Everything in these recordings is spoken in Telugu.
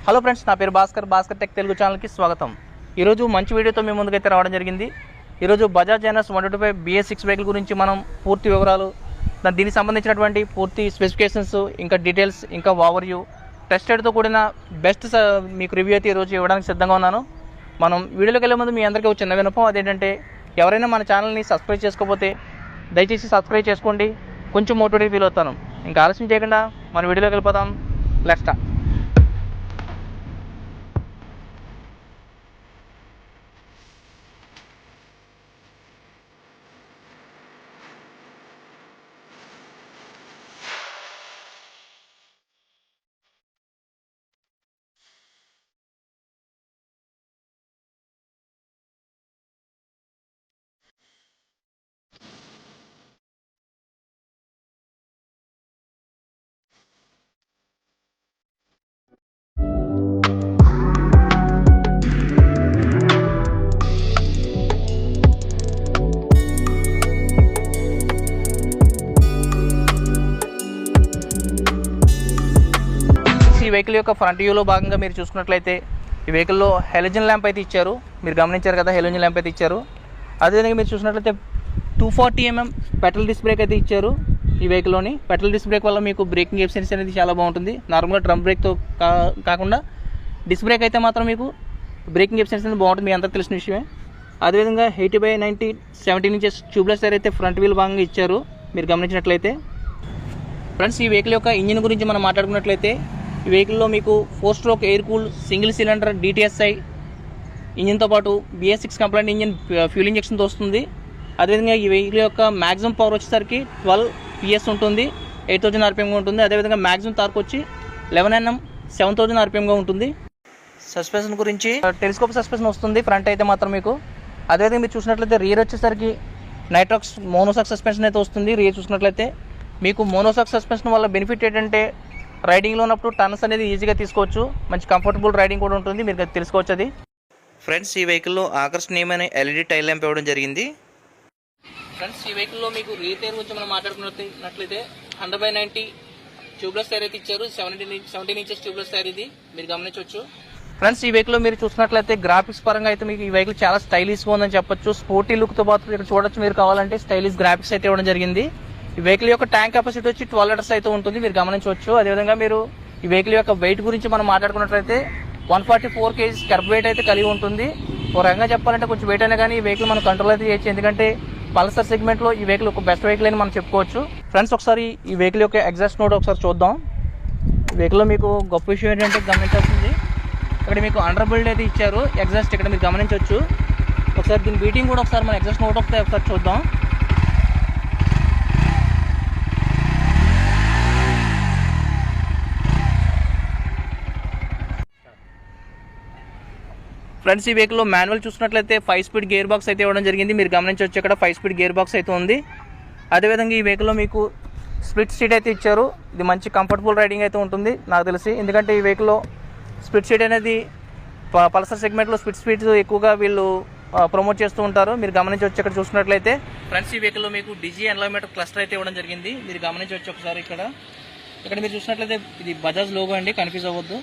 హలో ఫ్రెండ్స్, నా పేరు భాస్కర్ టెక్ తెలుగు ఛానల్కి స్వాగతం. ఈరోజు మంచి వీడియోతో మీ ముందుకైతే రావడం జరిగింది. ఈరోజు బజాజ్ జైనస్ 125 BS6 వెహికల్ గురించి మనం పూర్తి వివరాలు, దీనికి సంబంధించినటువంటి పూర్తి స్పెసిఫికేషన్స్, ఇంకా డీటెయిల్స్, ఇంకా ఓవర్వ్యూ, టెస్టెడ్తో కూడిన బెస్ట్ మీకు రివ్యూ అయితే ఈరోజు ఇవ్వడానికి సిద్ధంగా ఉన్నాను. మనం వీడియోలోకి వెళ్ళే ముందు మీ అందరికీ ఒక చిన్న వినపం, అదేంటంటే ఎవరైనా మన ఛానల్ని సబ్స్క్రైబ్ చేసుకోకపోతే దయచేసి సబ్స్క్రైబ్ చేసుకోండి. కొంచెం మోటివేట్ ఫీల్ అవుతాను. ఇంకా ఆలస్యం చేయకుండా మన వీడియోలోకి వెళ్ళిపోతాం. Let's start. ఈ వెహికల్ యొక్క ఫ్రంట్ వ్యూలో భాగంగా మీరు చూసుకున్నట్లయితే ఈ వెహికల్లో హెలోజన్ ల్యాంప్ అయితే ఇచ్చారు. మీరు గమనించారు కదా, హెలోజన్ ల్యాంప్ అయితే ఇచ్చారు. అదేవిధంగా మీరు చూసినట్లయితే 240mm పెట్రోల్ డిస్క్ బ్రేక్ అయితే ఇచ్చారు. ఈ వెహికల్లోని పెట్రోల్ డిస్క్ బ్రేక్ వల్ల మీకు బ్రేకింగ్ ఎఫిషియన్సీ అనేది చాలా బాగుంటుంది. నార్మల్గా డ్రమ్ బ్రేక్తో కాకుండా డిస్క్ బ్రేక్ అయితే మాత్రం మీకు బ్రేకింగ్ ఎఫిషియన్సీ అనేది బాగుంటుంది, మీ అందరికీ తెలిసిన విషయమే. అదేవిధంగా 80/90 17 ఇంచెస్ ట్యూబ్లెస్ టైర్ అయితే ఫ్రంట్ వీల్ భాగంగా ఇచ్చారు, మీరు గమనించినట్లయితే. ఫ్రెండ్స్, ఈ వెహికల్ యొక్క ఇంజిన్ గురించి మనం మాట్లాడుకున్నట్లయితే ఈ వెహికల్లో మీకు 4 stroke air cool single cylinder DTSI ఇంజిన్తో పాటు BS6 కంప్లైంట్ ఇంజిన్ ఫ్యూల్ ఇంజెక్షన్తో వస్తుంది. అదేవిధంగా ఈ వెహికల్ యొక్క మ్యాక్సిమం పవర్ వచ్చేసరికి 12 PS ఉంటుంది, 8000 RPMగా ఉంటుంది. అదేవిధంగా మ్యాక్సిమం టార్క్ వచ్చి 11 Nm 7000 RPMగా ఉంటుంది. సస్పెన్షన్ గురించి టెలిస్కోప్ సస్పెన్షన్ వస్తుంది ఫ్రంట్ అయితే మాత్రం మీకు. అదేవిధంగా మీరు చూసినట్లయితే రియర్ వచ్చేసరికి నైట్రాక్స్ మోనోసాక్ సస్పెన్షన్ అయితే వస్తుంది. రియర్ చూసినట్లయితే మీకు మోనోసాక్ సస్పెన్షన్ వల్ల బెనిఫిట్ ఏంటంటే రైడింగ్లో ఉన్నప్పుడు టర్న్స్ అనేది ఈజీగా తీసుకోవచ్చు, మంచి కంఫర్టబుల్ రైడింగ్ కూడా ఉంటుంది, మీరు తెలుసుకోవచ్చు అది. ఫ్రెండ్స్, ఈ వెహికల్లో ఆకర్షణీయమైన LED టైల్ ల్యాంప్ ఇవ్వడం జరిగింది. ఫ్రెండ్స్, ఈ వెహికల్లో మీకు రియర్ టైర్ గురించి మనం మాట్లాడుకున్నట్లయితే 100/90 ట్యూబ్లెస్ టైర్ అయితే ఇచ్చారు. 17 ఇంచెస్ ట్యూబ్లెస్ టైర్ ఇది, మీరు గమనించవచ్చు. ఫ్రెండ్స్, ఈ వెహికల్లో మీరు చూసినట్లయితే గ్రాఫిక్స్ పరంగా అయితే మీకు ఈ వెహికల్ చాలా స్టైలిష్గా ఉందని చెప్పొచ్చు. స్పోర్టీ లుక్తో పాటు ఇక్కడ చూడొచ్చు, మీరు కావాలంటే స్టైలిష్ గ్రాఫిక్స్ అయితే ఇవ్వడం జరిగింది. ఈ వెహికల్ యొక్క ట్యాంక్ కెపాసిటీ వచ్చి 12 లీటర్స్ అయితే ఉంటుంది, మీరు గమనించవచ్చు. అదేవిధంగా మీరు ఈ వెహికల్ యొక్క వెయిట్ గురించి మనం మాట్లాడుకున్నట్లయితే 144 kg కర్బ్ వెయిట్ అయితే కలిగి ఉంటుంది. ఒక రకంగా చెప్పాలంటే కొంచెం వెయిట్ అయినా కానీ ఈ వెహికల్ మనం కంట్రోల్ అయితే చేయొచ్చు, ఎందుకంటే పల్సర్ సెగ్మెంట్లో ఈ వెహికల్ ఒక బెస్ట్ వెహికల్ అని మనం చెప్పుకోవచ్చు. ఫ్రెండ్స్, ఒకసారి ఈ వెహికల్ యొక్క ఎగ్జాస్ట్ నోట్ ఒకసారి చూద్దాం. ఈ వెహికల్లో మీకు గొప్ప విషయం ఏంటంటే గమనించాల్సింది, ఇక్కడ మీకు అండర్ బిల్డ్ అయితే ఇచ్చారు ఎగ్జాస్ట్, ఇక్కడ మీరు గమనించవచ్చు. ఒకసారి దీని బీటింగ్ కూడా ఒకసారి మన ఎగ్జాస్ట్ నోట్ ఒకసారి చూద్దాం. ఫ్రెండ్స్, ఈ వెహికల్లో మాన్యువల్ చూసినట్లయితే 5 స్పీడ్ గేర్ బాక్స్ అయితే ఇవ్వడం జరిగింది, మీరు గమనించవచ్చు. ఇక్కడ 5 స్పీడ్ గేర్ బాక్స్ అయితే ఉంది. అదేవిధంగా ఈ వెహికల్లో మీకు స్ప్లిట్ సీట్ అయితే ఇచ్చారు. ఇది మంచి కంఫర్టబుల్ రైడింగ్ అయితే ఉంటుంది నాకు తెలిసి, ఎందుకంటే ఈ వెహికల్లో స్ప్లిట్ సీట్ అనేది పల్సర్ సెగ్మెంట్లో స్ప్లిట్ స్పీడ్ ఎక్కువగా వీళ్ళు ప్రమోట్ చేస్తూ ఉంటారు, మీరు గమనించవచ్చు. ఇక్కడ చూసినట్లయితే ఫ్రెండ్స్, ఈ వెహికల్లో మీకు డిజి ఎన్వైర్మెంట్ క్లస్టర్ అయితే ఇవ్వడం జరిగింది, మీరు గమనించవచ్చు. ఒకసారి ఇక్కడ మీరు చూసినట్లయితే ఇది బజాజ్ లోగో అండి, కన్ఫ్యూజ్ అవ్వద్దు.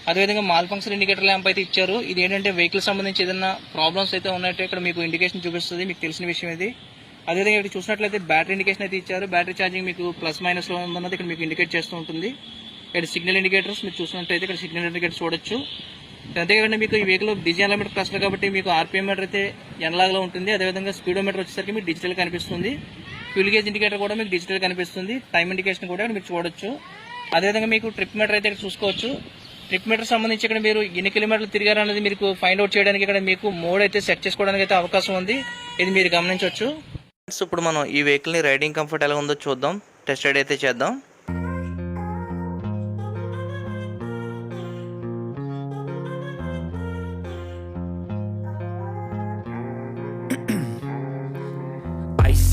అదేవిధంగా మాల్ ఫంక్షన్ ఇండికేటర్ ల్యాంప్ అయితే ఇచ్చారు. ఇది ఏంటంటే వెహికల్ సంబంధించి ఏదైనా ప్రాబ్లమ్స్ అయితే ఉన్నట్టు ఇక్కడ మీకు ఇండికేషన్ చూపిస్తుంది, మీకు తెలిసిన విషయం ఇది. అదేవిధంగా ఇక్కడ చూసినట్లయితే బ్యాటరీ ఇండికేషన్ అయితే ఇచ్చారు. బ్యాటరీ ఛార్జింగ్ మీకు +- లో ఉందన్నది ఇక్కడ మీకు ఇండికేట్ చేస్తూ ఉంటుంది. ఇక్కడ సిగ్నల్ ఇండికేటర్స్ మీరు చూసినట్లయితే ఇక్కడ సిగ్నల్ ఇండికేటర్స్ చూడొచ్చు. అంతేకాకుండా మీకు ఈ వెహికల్ డిజి ఎన్లాగ్మెంట్ క్లస్టర్ కాబట్టి మీకు RPM మీటర్ అయితే ఎన్లాగ్లో ఉంటుంది. అదేవిధంగా స్పీడోమీటర్ వచ్చేసరికి మీకు డిజిటల్ కనిపిస్తుంది. ఫ్యూల్ గేజ్ ఇండికేటర్ కూడా మీకు డిజిటల్ కనిపిస్తుంది. టైం ఇండికేషన్ కూడా మీరు చూడొచ్చు. అదేవిధంగా మీకు ట్రిప్ మీటర్ అయితే ఇక్కడ చూసుకోవచ్చు. ట్రిప్ మీటర్ సంబంధించి ఇక్కడ మీరు ఎన్ని కిలోమీటర్లు తిరిగారనేది మీకు ఫైండ్ అవుట్ చేయడానికి ఇక్కడ మీకు మోడ్ అయితే సెట్ చేసుకోవడానికి అయితే అవకాశం ఉంది, ఇది మీరు గమనించవచ్చు. ఇప్పుడు మనం ఈ వెహికల్ని రైడింగ్ కంఫర్ట్ ఎలా ఉందో చూద్దాం, టెస్ట్ రైడ్ అయితే చేద్దాం.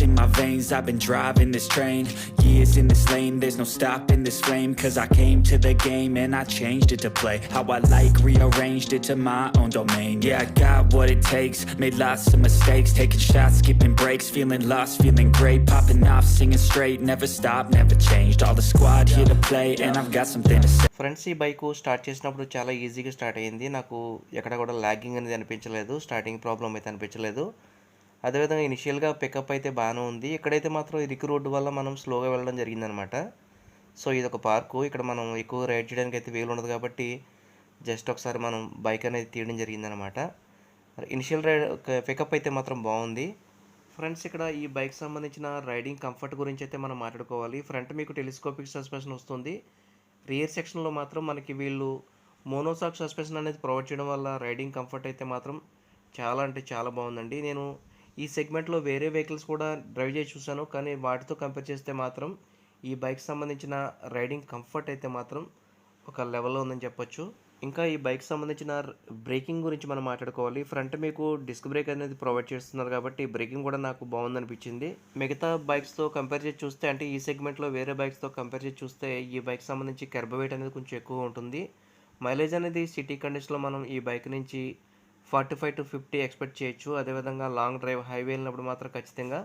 In my veins, I've been driving this train. Years in this lane, there's no stopping this flame. Cause I came to the game and I changed it to play how I like, rearranged it to my own domain. Yeah, I got what it takes, made lots of mistakes, taking shots, skipping breaks, feeling lost, feeling great, popping off, singing straight, never stopped, never changed. All the squad here to play and I've got something to say. Friends, ఈ బైక్ స్టార్ట్ చేసినప్పుడు చాలా ఈజీగా స్టార్ట్ అయ్యింది. నాకు ఎక్కడ కూడా ల్యాగింగ్ అనేది అనిపించలేదు, స్టార్టింగ్ ప్రాబ్లం అయితే అనిపించలేదు. అదేవిధంగా ఇనిషియల్గా పికప్ అయితే బాగానే ఉంది. ఇక్కడైతే మాత్రం ఇరుకు రోడ్డు వల్ల మనం స్లోగా వెళ్ళడం జరిగిందనమాట. సో ఇది ఒక పార్కు, ఇక్కడ మనం ఎక్కువ రైడ్ చేయడానికి అయితే వీలు ఉండదు కాబట్టి జస్ట్ ఒకసారి మనం బైక్ అనేది తీయడం జరిగిందనమాట. ఇనిషియల్ రైడ్ పికప్ అయితే మాత్రం బాగుంది. ఫ్రెండ్స్, ఇక్కడ ఈ బైక్ సంబంధించిన రైడింగ్ కంఫర్ట్ గురించి అయితే మనం మాట్లాడుకోవాలి. ఫ్రంట్ మీకు టెలిస్కోపిక్ సస్పెన్షన్ వస్తుంది. రియర్ సెక్షన్లో మాత్రం మనకి వీళ్ళు మోనోసాక్ సస్పెన్షన్ అనేది ప్రొవైడ్ చేయడం వల్ల రైడింగ్ కంఫర్ట్ అయితే మాత్రం చాలా అంటే చాలా బాగుందండి. నేను ఈ సెగ్మెంట్లో వేరే వెహికల్స్ కూడా డ్రైవ్ చేసి చూశాను, కానీ వాటితో కంపేర్ చేస్తే మాత్రం ఈ బైక్ సంబంధించిన రైడింగ్ కంఫర్ట్ అయితే మాత్రం ఒక లెవెల్లో ఉందని చెప్పొచ్చు. ఇంకా ఈ బైక్ సంబంధించిన బ్రేకింగ్ గురించి మనం మాట్లాడుకోవాలి. ఫ్రంట్ మీకు డిస్క్ బ్రేక్ అనేది ప్రొవైడ్ చేస్తున్నారు కాబట్టి బ్రేకింగ్ కూడా నాకు బాగుందనిపించింది. మిగతా బైక్స్తో కంపేర్ చేసి చూస్తే, అంటే ఈ సెగ్మెంట్లో వేరే బైక్స్తో కంపేర్ చేసి చూస్తే ఈ బైక్ సంబంధించి కర్బ్ వెయిట్ అనేది కొంచెం ఎక్కువ ఉంటుంది. మైలేజ్ అనేది సిటీ కండిషన్లో మనం ఈ బైక్ నుంచి 45 to 50 ఎక్స్పెక్ట్ చేయొచ్చు. అదేవిధంగా లాంగ్ డ్రైవ్ హైవే వెళ్ళినప్పుడు మాత్రం ఖచ్చితంగా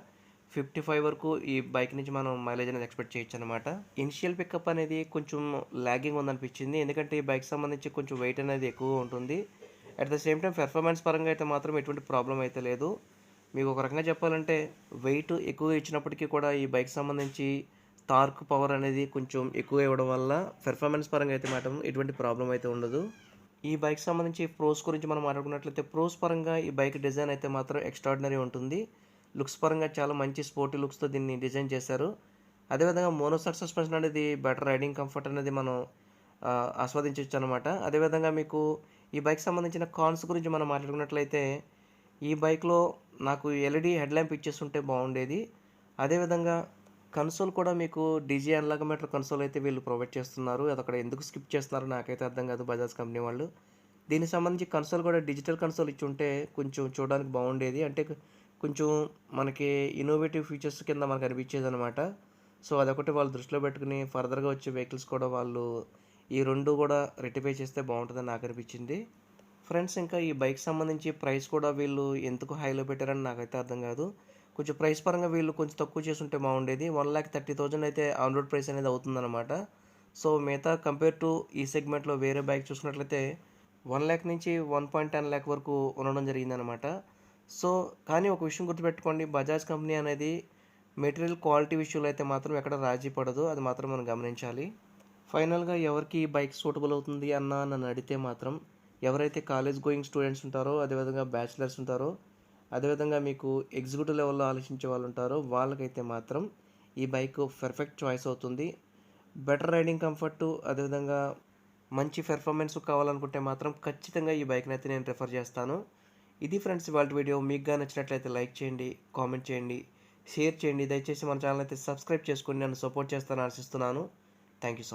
55 వరకు ఈ బైక్ నుంచి మనం మైలేజ్ అనేది ఎక్స్పెక్ట్ చేయొచ్చు అనమాట. ఇనిషియల్ పికప్ అనేది కొంచెం ల్యాగింగ్ ఉందనిపించింది, ఎందుకంటే ఈ బైక్ సంబంధించి కొంచెం వెయిట్ అనేది ఎక్కువ ఉంటుంది. At the same time performance పరంగా అయితే మాత్రం ఎటువంటి ప్రాబ్లం అయితే లేదు. మీకు ఒక రకంగా చెప్పాలంటే వెయిట్ ఎక్కువ ఇచ్చినప్పటికీ కూడా ఈ బైక్ సంబంధించి టార్క్ పవర్ అనేది కొంచెం ఎక్కువ ఇవ్వడం వల్ల పెర్ఫార్మెన్స్ పరంగా అయితే మాత్రం ఎటువంటి ప్రాబ్లం అయితే ఉండదు. ఈ బైక్ సంబంధించి ప్రోస్ గురించి మనం మాట్లాడుకున్నట్లయితే ప్రోస్ పరంగా ఈ బైక్ డిజైన్ అయితే మాత్రం ఎక్స్ట్రాడినరీ ఉంటుంది. లుక్స్ పరంగా చాలా మంచి స్పోర్టీ లుక్స్తో దీన్ని డిజైన్ చేశారు. అదేవిధంగా మోనోసాక్ సస్పెన్షన్ అనేది బెటర్ రైడింగ్ కంఫర్ట్ అనేది మనం ఆస్వాదించవచ్చు అనమాట. అదేవిధంగా మీకు ఈ బైక్ సంబంధించిన కాన్స్ గురించి మనం మాట్లాడుకున్నట్లయితే ఈ బైక్లో నాకు ఎల్ఈడి హెడ్ ల్యాంప్ ఇచ్చేస్తుంటే బాగుండేది. అదేవిధంగా కన్సోల్ కూడా మీకు డీజీ అన్లాగమీటర్ కన్సోల్ అయితే వీళ్ళు ప్రొవైడ్ చేస్తున్నారు. అది అక్కడ ఎందుకు స్కిప్ చేస్తున్నారో నాకైతే అర్థం కాదు బజాజ్ కంపెనీ వాళ్ళు. దీనికి సంబంధించి కన్సోల్ కూడా డిజిటల్ కన్సోల్ ఇచ్చి ఉంటే కొంచెం చూడడానికి బాగుండేది, అంటే కొంచెం మనకి ఇన్నోవేటివ్ ఫీచర్స్ కింద మనకు అనిపించేది అనమాట. సో అదొకటి వాళ్ళు దృష్టిలో పెట్టుకుని ఫర్దర్గా వచ్చే వెహికల్స్ కూడా వాళ్ళు ఈ రెండు కూడా రెక్టిఫై చేస్తే బాగుంటుందని నాకు అనిపించింది. ఫ్రెండ్స్, ఇంకా ఈ బైక్ సంబంధించి ప్రైస్ కూడా వీళ్ళు ఎందుకు హైలో పెట్టారని నాకైతే అర్థం కాదు. కొంచెం ప్రైస్ పరంగా వీళ్ళు కొంచెం తక్కువ చేసుంటే బాగుండేది. 1,30,000 అయితే ఆన్ రోడ్ ప్రైస్ అనేది అవుతుందన్నమాట. సో మిగతా కంపేర్ టు ఈ సెగ్మెంట్లో వేరే బైక్ చూసుకున్నట్లయితే 1,00,000 నుంచి 1.10 lakh వరకు ఉండడం జరిగిందనమాట. సో కానీ ఒక విషయం గుర్తుపెట్టుకోండి, బజాజ్ కంపెనీ అనేది మెటీరియల్ క్వాలిటీ విషయంలో అయితే మాత్రం ఎక్కడ రాజీ పడదు, అది మాత్రం మనం గమనించాలి. ఫైనల్గా ఎవరికి ఈ బైక్ సూటబుల్ అవుతుంది అన్న నన్ను అడిగితే మాత్రం ఎవరైతే కాలేజ్ గోయింగ్ స్టూడెంట్స్ ఉంటారో, అదేవిధంగా బ్యాచిలర్స్ ఉంటారో, అదేవిధంగా మీకు ఎగ్జిక్యూటివ్ లెవెల్లో ఆలోచించే వాళ్ళు ఉంటారో వాళ్ళకైతే మాత్రం ఈ బైక్ పర్ఫెక్ట్ చాయిస్ అవుతుంది. బెటర్ రైడింగ్ కంఫర్టు, అదేవిధంగా మంచి పెర్ఫార్మెన్స్ కావాలనుకుంటే మాత్రం ఖచ్చితంగా ఈ బైక్ని అయితే నేను ప్రిఫర్ చేస్తాను. ఇది ఫ్రెండ్స్ ఇవాళ వీడియో. మీకు నచ్చినట్లయితే లైక్ చేయండి, కామెంట్ చేయండి, షేర్ చేయండి. దయచేసి మన ఛానల్ అయితే సబ్స్క్రైబ్ చేసుకొని నన్ను సపోర్ట్ చేస్తానని ఆశిస్తున్నాను. Thank you so much.